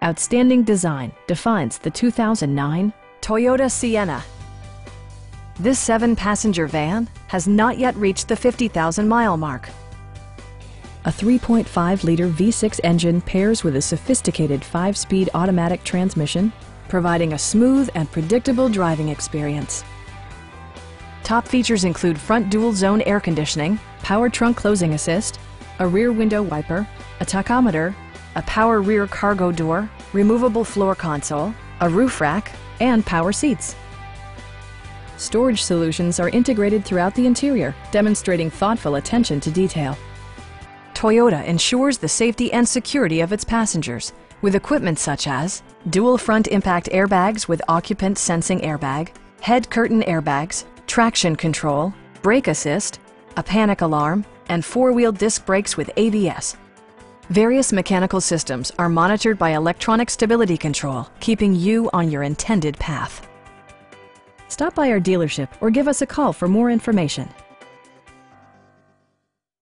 Outstanding design defines the 2009 Toyota Sienna. This 7-passenger van has not yet reached the 50,000-mile mark. A 3.5-liter V6 engine pairs with a sophisticated 5-speed automatic transmission, providing a smooth and predictable driving experience. Top features include front dual-zone air conditioning, power trunk closing assist, a rear window wiper, a tachometer, a power rear cargo door, removable floor console, a roof rack, and power seats. Storage solutions are integrated throughout the interior, demonstrating thoughtful attention to detail. Toyota ensures the safety and security of its passengers with equipment such as dual front impact airbags with occupant sensing airbag, head curtain airbags, traction control, brake assist, a panic alarm, and 4-wheel disc brakes with ABS. Various mechanical systems are monitored by electronic stability control, keeping you on your intended path. Stop by our dealership or give us a call for more information.